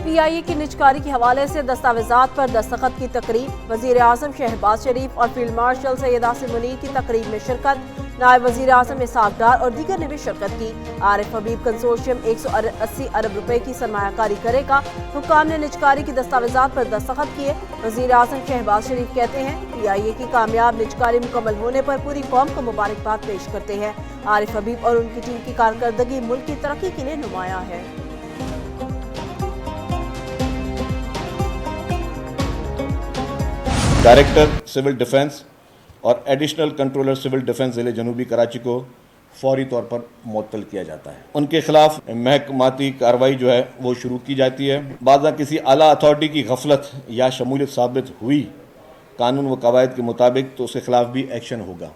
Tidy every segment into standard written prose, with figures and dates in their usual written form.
PIA की निजकारी के हवाले से दस्तावेजात पर दस्तखत की तकरीब, वजीर आजम शहबाज शरीफ और फील्ड मार्शल सैयद आसिम मुनीर की तकरीब में शिरकत, नायब वजीर आजम इसहाक डार और दीगर ने भी शिरकत की। आरिफ हबीब कंसोर्शियम 180 अरब रुपए की सरमायाकारी करेगा। हुक्काम ने निजकारी की दस्तावेजात पर दस्तखत किए। वजीर आजम शहबाज शरीफ कहते हैं PIA की कामयाब निजकारी मुकम्मल होने पर पूरी कौम को मुबारकबाद पेश करते हैं। आरिफ हबीब और उनकी टीम की कारकर्दगी मुल्क की तरक्की के लिए नुमायां है। डायरेक्टर सिविल डिफेंस और एडिशनल कंट्रोलर सिविल डिफेंस ज़िले जनूबी कराची को फौरी तौर पर मुअत्तल किया जाता है। उनके खिलाफ महकमाती कार्रवाई जो है वो शुरू की जाती है। बाज़ा किसी आला अथॉरिटी की गफलत या शमूलियत साबित हुई कानून व कवायद के मुताबिक तो उसके खिलाफ भी एक्शन होगा।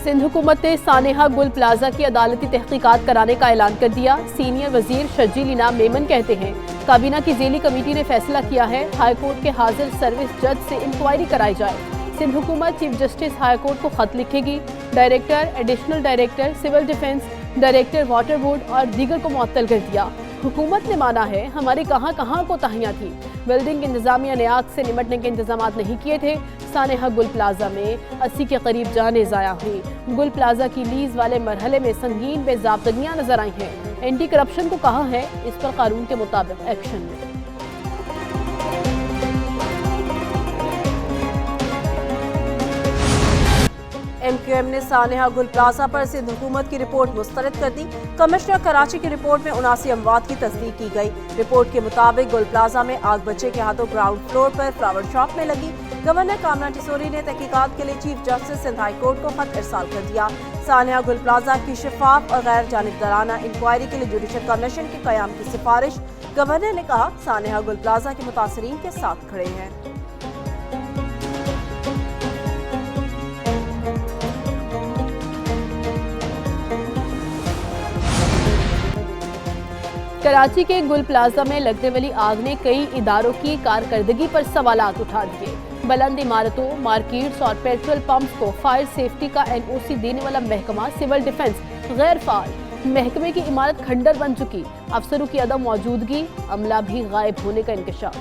सिंध हुकूमत ने सानेहा गुल प्लाजा की अदालती तहकीकात कराने का ऐलान कर दिया। सीनियर वजीर शर्जील इनाम मेमन कहते हैं काबीना की ज़ेली कमेटी ने फैसला किया है हाई कोर्ट के हाजिर सर्विस जज से इंक्वायरी कराई जाए। सिंध हुकूमत चीफ जस्टिस हाई कोर्ट को खत लिखेगी। Director, additional director civil defence, director water board और दीगर को मुअत्तल कर दिया। हुकूमत ने माना है हमारी कहाँ कोताहियाँ थी। बिल्डिंग इंतजामिया ने आग से निमटने के इंतजाम नहीं किए थे। सानेहा गुल प्लाजा में 80 के करीब जानें ज़ाया हुई। गुल प्लाजा की लीज वाले मरहले में संगीन बेज़ाब्तगियाँ नजर आई हैं। एंटी करप्शन को कहा है इस पर कानून के मुताबिक एक्शन में। MQM ने सानेहा गुल प्लाजा पर सिंध हुकूमत की रिपोर्ट मुस्तरद कर दी। कमिश्नर कराची की रिपोर्ट में 79 अमवात की तस्दीक की गई। रिपोर्ट के मुताबिक गुल प्लाजा में आग बच्चे के हाथों ग्राउंड फ्लोर पर फ्लावर शॉप में लगी। गवर्नर कामना टिसोरी ने तहकीकात के लिए chief justice Sindh high court को खत इरसाल कर दिया। सानेहा गुल प्लाजा की शफाफ और गैर जानिबदाराना इंक्वायरी के लिए जुडिशल कमीशन के कयाम की सिफारिश। गवर्नर ने कहा सानेहा गुल प्लाजा के मुतासरीन के साथ खड़े हैं। कराची के गुल प्लाजा में लगने वाली आग ने कई इदारों की कारकर्दगी पर सवालात उठा दिए। बुलंद इमारतों, मार्केट्स और पेट्रोल पंप्स को फायर सेफ्टी का NOC देने वाला महकमा सिविल डिफेंस गैर फाल। महकमे की इमारत खंडर बन चुकी। अफसरों की अदम मौजूदगी, अमला भी गायब होने का इंकशाफ।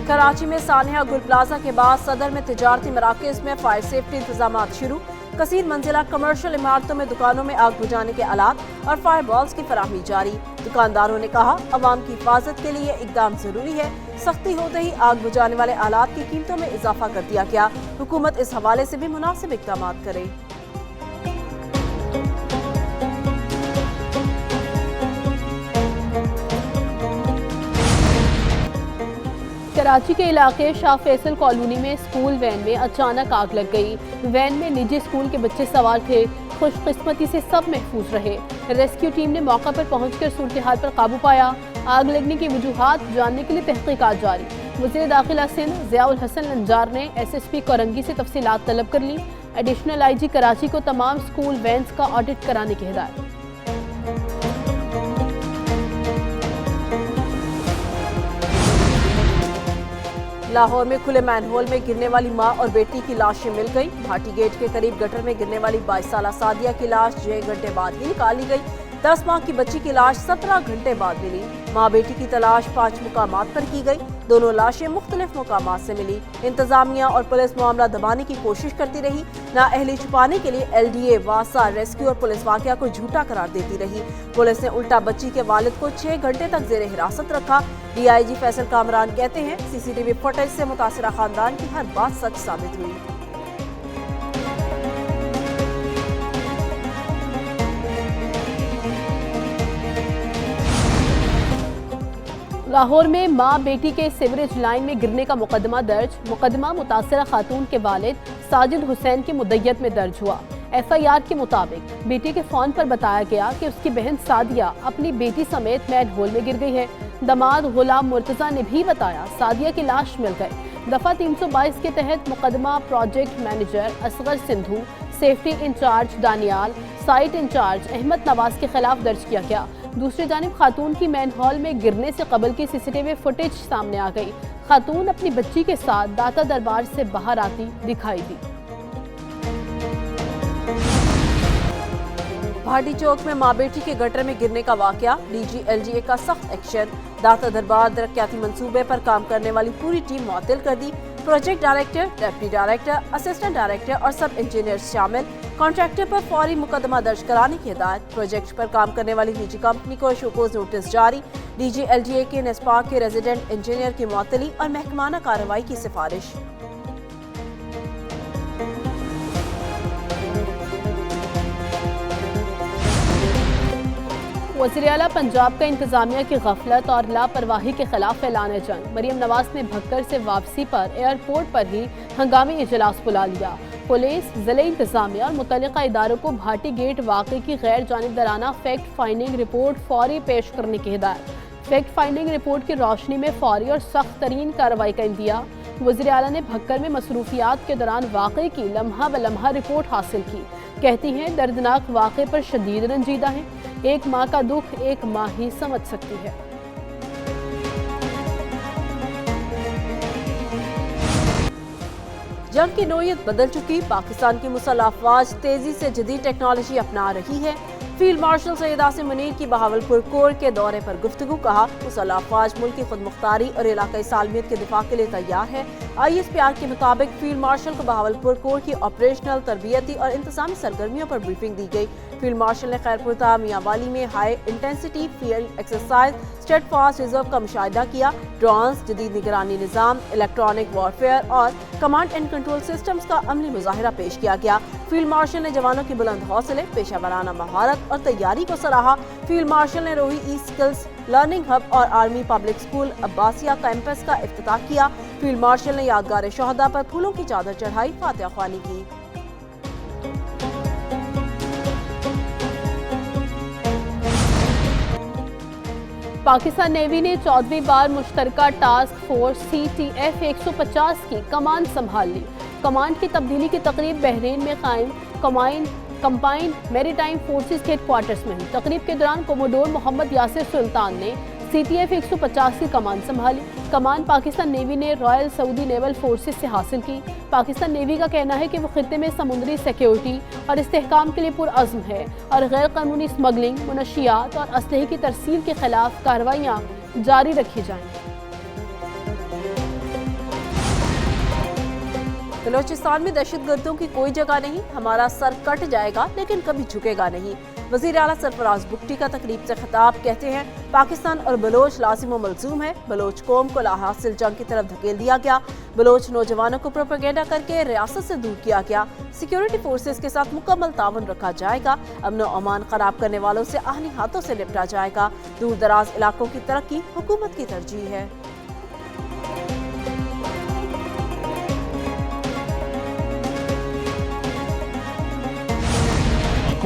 कराची में सानेहा गुल प्लाजा के बाद सदर में तिजारती मराकज़ में फायर सेफ्टी इंतजामात शुरू। कसीर मंजिला कमर्शियल इमारतों में दुकानों में आग बुझाने के आलात और फायर बॉल्स की फराहमी जारी। दुकानदारों ने कहा अवाम की हिफाजत के लिए इकदाम जरूरी है। सख्ती होते ही आग बुझाने वाले आलात की कीमतों में इजाफा कर दिया गया। हुकूमत इस हवाले से भी मुनासिब इकदाम करे। कराची के इलाके शाह फैसल कॉलोनी में स्कूल वैन में अचानक आग लग गई। वैन में निजी स्कूल के बच्चे सवार थे। खुशकिस्मती से सब महफूज रहे। रेस्क्यू टीम ने मौका पर पहुंचकर सूरत हाल पर काबू पाया। आग लगने की वजूहात जानने के लिए तहकीकात जारी। वज़ीर दाखिला सिंध ज़ियाउल हसन लंजार ने SSP कोरंगी से तफसीलात तलब कर ली। एडिशनल IG कराची को तमाम स्कूल वैन्स का ऑडिट कराने की हिदायत। लाहौर में खुले मैनहोल में गिरने वाली मां और बेटी की लाशें मिल गई। भाटी गेट के करीब गटर में गिरने वाली 22 साला सादिया की लाश 6 घंटे बाद ही निकाली गई। 10 माह की बच्ची की लाश 17 घंटे बाद मिली। मां बेटी की तलाश 5 मुकामात पर की गई। दोनों लाशें मुख्तलिफ मुकामात से मिली। इंतजामिया और पुलिस मामला दबाने की कोशिश करती रही। नाअहली छुपाने के लिए LDA, वासा, रेस्क्यू और पुलिस वाकया को झूठा करार देती रही। पुलिस ने उल्टा बच्ची के वालिद को 6 घंटे तक जेर हिरासत रखा। DIG फैसल कामरान कहते हैं CCTV फुटेज से मुतासिरा खानदान की हर बात सच साबित हुई। लाहौर में मां बेटी के सीवरेज लाइन में गिरने का मुकदमा दर्ज। मुकदमा मुतासरा खातून के वालिद साजिद हुसैन की मुद्दयत में दर्ज हुआ। FIR के मुताबिक बेटी के फोन पर बताया गया कि उसकी बहन सादिया अपनी बेटी समेत मैनहोल में गिर गई है। दमाद गुलाम मुर्तजा ने भी बताया सादिया की लाश मिल गई। दफा 322 के तहत मुकदमा project manager Asghar Sindhu, safety incharge Daniyal, site incharge Ahmed Nawaz के खिलाफ दर्ज किया गया। दूसरी जानिब खातून की मैनहोल में गिरने से कबल की CCTV फुटेज सामने आ गई। खातून अपनी बच्ची के साथ दाता दरबार से बाहर आती दिखाई दी। भाटी चौक में मां बेटी के गटर में गिरने का वाकया, DG-LGA का सख्त एक्शन। दाता दरबार तरक्याती मंसूबे पर काम करने वाली पूरी टीम मुअत्तल कर दी। Project director, deputy director, assistant director और सब इंजीनियर शामिल। कॉन्ट्रैक्टर पर फौरी मुकदमा दर्ज कराने की हिदायत। प्रोजेक्ट पर काम करने वाली निजी कंपनी को शोकोज नोटिस जारी। DG-LGA के नेस्पाक के रेजिडेंट इंजीनियर की मुअत्तली और महकमाना कार्रवाई की सिफारिश। वज़ीर-ए-आला पंजाब का इंतजामिया की गफलत और लापरवाही के खिलाफ ऐलान जंग। मरियम नवाज ने भक्कर से वापसी पर एयरपोर्ट पर ही हंगामी इजलास बुला लिया। पुलिस, ज़िले इंतजामिया और मुतल्लिका इदारों को भाटी गेट वाक़े की गैर जानिबदाराना फैक्ट फाइंडिंग रिपोर्ट फौरी पेश करने की हिदायत। फैक्ट फाइंडिंग रिपोर्ट की रोशनी में फौरी और सख्त तरीन कार्रवाई का इंदिया। वज़ीर-ए-आला ने भक्कर में मसरूफियात के दौरान वाक़े की लम्हा ब लम्हा रिपोर्ट हासिल की। कहती हैं दर्दनाक वाक़े पर शदीद रंजीदा हैं। एक माँ का दुख एक माँ ही समझ सकती है। जंग की नोयत बदल चुकी, पाकिस्तान की मुसल्लह अफवाज तेजी से जदीद टेक्नोलॉजी अपना रही है। फील्ड मार्शल सैयद आसिम मुनीर की बहावलपुर कोर के दौरे पर गुफ्तगू। कहा, मुसल्लह अफवाज मुल्क की खुद मुख्तारी और इलाकाई सालमियत के दिफा के लिए तैयार है। ISPR के मुताबिक फील्ड मार्शल को बहावलपुर कोर की ऑपरेशनल, तरबियती और इंतजामी सरगर्मियों पर ब्रीफिंग दी गई। फील्ड मार्शल ने खैरपुरता मियांवाली में high intensity field exercise steadfast reserve का मुशाहिदा किया। ड्रोन्स, जदीद निगरानी निज़ाम, इलेक्ट्रॉनिक वॉरफेयर और कमांड एंड कंट्रोल सिस्टम्स का अमली मुजाहिरा पेश किया गया। फील्ड मार्शल ने जवानों की बुलंद हौसले, पेशा वराना महारत और तैयारी को सराहा। फील्ड मार्शल ने रोही ई स्किल्स लर्निंग हब और army public school Abbasiya campus का इफ्तिताह किया। फील्ड मार्शल ने यादगार शोहदा पर फूलों की चादर चढ़ाई, फातिहा ख्वानी की। पाकिस्तान नेवी ने 14वीं बार मुश्तरका टास्क फोर्स CTF 150 की कमान संभाल ली। कमांड की तब्दीली की तकरीब बहरीन में कायम कंबाइंड मैरीटाइम फोर्सेस के हेडक्वार्टर्स में हुई। तकरीब के दौरान कोमोडोर मोहम्मद यासिर सुल्तान ने CTF 150 की कमान संभाली। कमान पाकिस्तान नेवी ने रॉयल सऊदी नेवल फोर्सेस से हासिल की। पाकिस्तान नेवी का कहना है कि वो खित्ते में समुद्री सिक्योरिटी और इस्तेहकाम के लिए पुरअज़्म है और गैर कानूनी स्मगलिंग, मुनशियात और असलहे की तरसील के खिलाफ कार्रवाइयाँ जारी रखी जाएंगी। बलोचिस्तान में दहशतगर्दों की कोई जगह नहीं, हमारा सर कट जाएगा लेकिन कभी झुकेगा नहीं। वज़ीर आला सरफराज बुगटी का तकरीब से खिताब। कहते हैं, पाकिस्तान और बलोच लाजिम व मलजूम है। बलोच कौम को लाहासिल जंग की तरफ धकेल दिया गया। बलोच नौजवानों को प्रोपेगेंडा करके रियासत से दूर किया गया। सिक्योरिटी फोर्सेस के साथ मुकम्मल ताउन रखा जाएगा। अमन व अमान खराब करने वालों से आहनी हाथों से निपटा जाएगा। दूर दराज इलाकों की तरक्की हुकूमत की तरजीह है।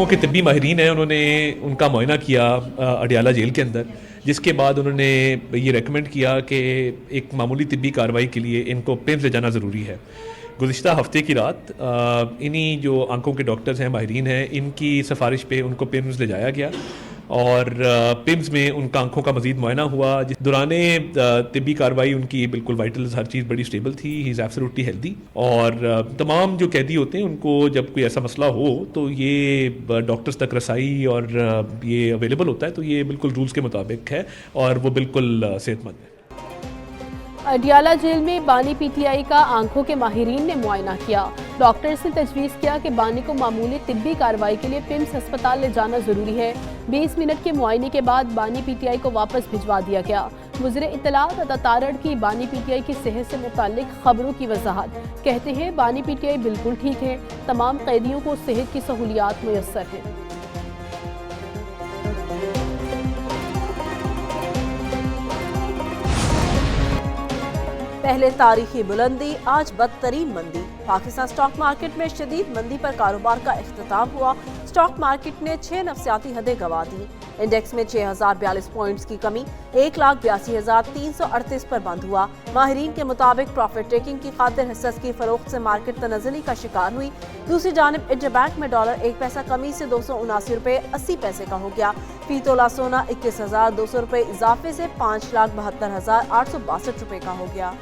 के तिब्बी माहिरीन हैं, उन्होंने उनका मुआयना किया अडियाला जेल के अंदर, जिसके बाद उन्होंने ये रेकमेंड किया कि एक मामूली तिब्बी कार्रवाई के लिए इनको पिम्स ले जाना ज़रूरी है। गुज़िश्ता हफ्ते की रात इन्हीं जो आंखों के डॉक्टर्स हैं, माहिरीन हैं, इनकी सिफारिश पे उनको पिम्स ले जाया गया और पिम्स में उनका आंखों का मज़ीद मुआयना हुआ। जिस दौरान तिब्बी कार्रवाई उनकी बिल्कुल वाइटल्स, हर चीज़ बड़ी स्टेबल थी। He is absolutely healthy. और तमाम जो कैदी होते हैं उनको जब कोई ऐसा मसला हो तो ये डॉक्टर्स तक रसाई और ये अवेलेबल होता है, तो ये बिल्कुल रूल्स के मुताबिक है और वो बिल्कुल सेहतमंद है। अडियाला जेल में बानी PTI का आंखों के माहिरीन ने मुआयना किया। डॉक्टर्स ने तजवीज़ किया कि बानी को मामूली तिब्बी कार्रवाई के लिए पिम्स अस्पताल ले जाना ज़रूरी है। 20 मिनट के मुआयने के बाद बानी PTI को वापस भिजवा दिया गया। वज़ीर इत्तलात अता तारड़ की बानी PTI की सेहत से मुताल्लिक खबरों की वजाहत। कहते हैं, बानी PTI बिल्कुल ठीक है, तमाम कैदियों को सेहत की सहूलियात मुयस्सर हैं। पहले तारीखी बुलंदी, आज बदतरीन मंदी। पाकिस्तान स्टॉक मार्केट में शदीद मंदी पर कारोबार का इख्तिताम हुआ। स्टॉक मार्केट ने 6 नफ्सियाती हदें गंवा दी। इंडेक्स में 6042 पॉइंट्स की कमी 1,82,338 पर बंद हुआ। माहिरीन के मुताबिक प्रॉफिट टेकिंग की खातिर हिस्सस की फरोख्त से मार्केट तनज़्ज़ुली का शिकार हुई। दूसरी जानब इंटरबैंक में डॉलर 1 पैसा कमी से 279 रुपये 80 पैसे का हो गया। फी तोला सोना 21,200 रुपये इजाफे से 5,72,862 रुपये का हो गया।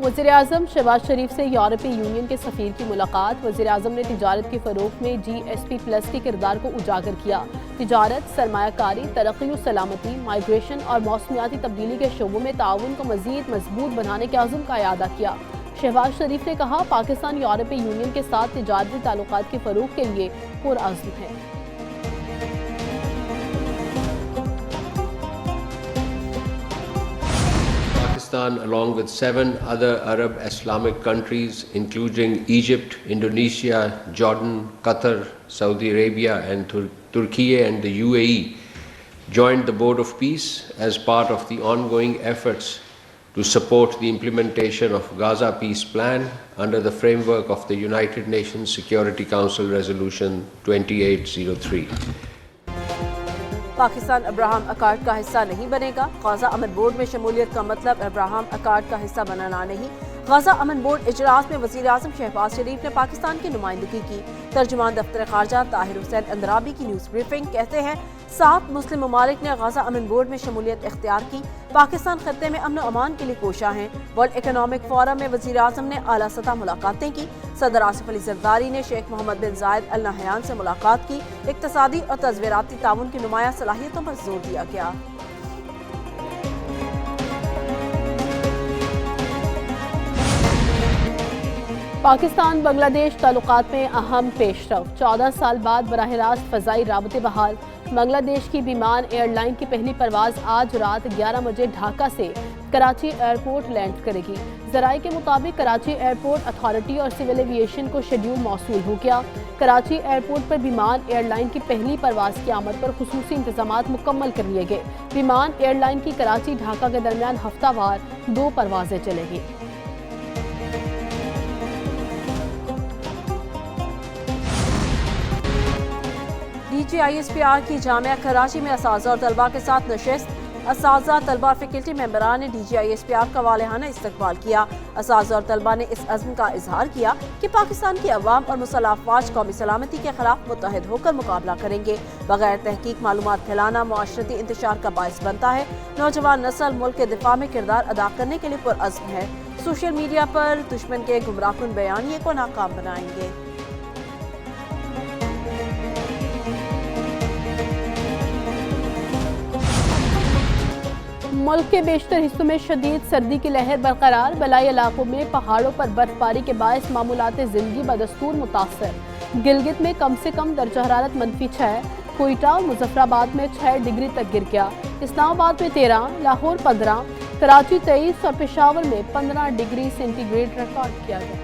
वज़ीर-ए-आज़म शहबाज शरीफ से यूरोपीय यूनियन के सफ़ीर की मुलाकात। वज़ीर-ए-आज़म ने तिजारत के फ़रोग़ में GSP+ के किरदार को उजागर किया। तिजारत, सरमायाकारी, तरक्की और सलामती, माइग्रेशन और मौसमियाती तब्दीली के शोबों में ताउन को मज़ीद मजबूत बनाने के अज़्म का इआदा किया। शहबाज शरीफ ने कहा, पाकिस्तान यूरोपीय यूनियन के साथ तिजारती ताल्लुकात के फ़रोग़ के लिए पुरअज़्म है। Pakistan, along with 7 other Arab Islamic countries, including Egypt, Indonesia, Jordan, Qatar, Saudi Arabia, and Turkey and the UAE, joined the Board of Peace as part of the ongoing efforts to support the implementation of Gaza Peace Plan under the framework of the United Nations Security Council Resolution 2803. Pakistan Abraham accord का हिस्सा नहीं बनेगा। Gaza अमन board में शमूलियत का मतलब Abraham accord का हिस्सा बनाना नहीं। गाज़ा अमन बोर्ड इजलास में वज़ीर-ए-आज़म शहबाज शरीफ ने पाकिस्तान की नुमाइंदगी की। तर्जुमान दफ्तर ख़ारजा ताहिर हुसैन अंदराबी की न्यूज़ ब्रीफिंग कहते हैं, 7 मुस्लिम ममालिक ने गाज़ा अमन बोर्ड में शमूलियत इख्तियार की। पाकिस्तान खत्ते में अमन और अमान के लिए कोशा है। वर्ल्ड इकनॉमिक फोरम में वज़ीर-ए-आज़म ने आला सतह मुलाकातें की। सदर आसिफ अली ज़रदारी ने शेख मोहम्मद बिन जायद अल नहयान से मुलाकात की। इक़्तिसादी और तज़वीराती ताउन की नुमाया सलाहियतों पर जोर दिया गया। पाकिस्तान बांग्लादेश ताल्लुकात में अहम पेशरफ। 14 साल बाद बराह रास्त फ़ज़ाई राबते बहाल। बांग्लादेश की विमान एयरलाइन की पहली परवाज़ आज रात 11 बजे ढाका से कराची एयरपोर्ट लैंड करेगी। ज़राए के मुताबिक कराची एयरपोर्ट अथॉरिटी और सिविल एविएशन को शेड्यूल मौसूल हो गया। कराची एयरपोर्ट पर विमान एयरलाइन की पहली परवाज़ की आमद पर खुसूसी इंतजामात मुकम्मल कर लिए गए। विमान एयरलाइन की कराची ढाका के दरमियान हफ्तावार 2 परवाज़ें चलेंगी। DGISPR की जामिया कराची में असातिज़ा और तलबा के साथ नशिस्त। असातिज़ा, तलबा, फैकल्टी मेंबरान ने DGISPR का वालेहाना इस्तकबाल किया। असातिज़ा और तलबा ने इस अज़्म का इजहार किया कि पाकिस्तान की अवाम और मुसल्लह अफ़वाज कौमी सलामती के खिलाफ मुत्तहिद होकर मुकाबला करेंगे। बगैर तहकीक मालूमात फैलाना मुआशरती इंतशार का बाइस बनता है। नौजवान नस्ल मुल्क के दिफा में किरदार अदा करने के लिए पुरअज़्म है। सोशल मीडिया पर दुश्मन के गुमराहकुन बयानिए को नाकाम बनाएंगे। मुल्क के बेशतर हिस्सों में शदीद सर्दी की लहर बरकरार। बलाई इलाकों में पहाड़ों पर बर्फबारी के बायस मामूलात ज़िंदगी बदस्तूर मुतासर। गिलगित में कम से कम दर्जा हरारत -6, कोयटा और मुजफ्फराबाद में 6 डिग्री तक गिर गया। इस्लामाबाद में 13, लाहौर 15, कराची 23 और पेशावर में 15 डिग्री सेंटीग्रेड रिकॉर्ड किया गया।